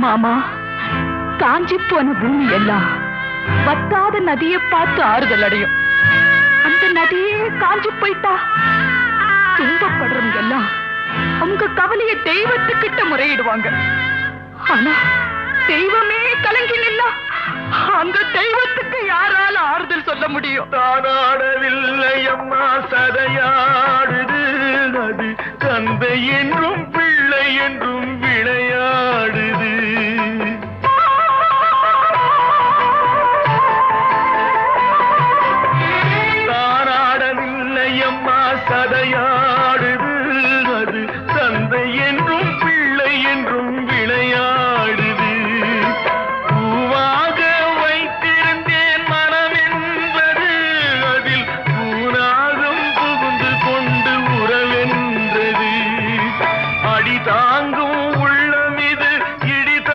மாமா, காஞ்சி போன பூமி எல்லாம் வத்தாத நதியை பார்த்து ஆறுதல் அடையும். அந்த நதியே காஞ்சி போயிட்டா துன்பப்படுறவங்க எல்லாம் அவங்க கவலைய தெய்வத்துக்கிட்ட முறையிடுவாங்க. ஆனா தெய்வமே கலங்கி நின்னா அந்த தெய்வத்துக்கு யாரால ஆறுதல் சொல்ல முடியும்? தானாடவில்லை அம்மா, சதையாடுது நதி, தந்தை என்றும் பிள்ளை என்றும் விளையாடுது.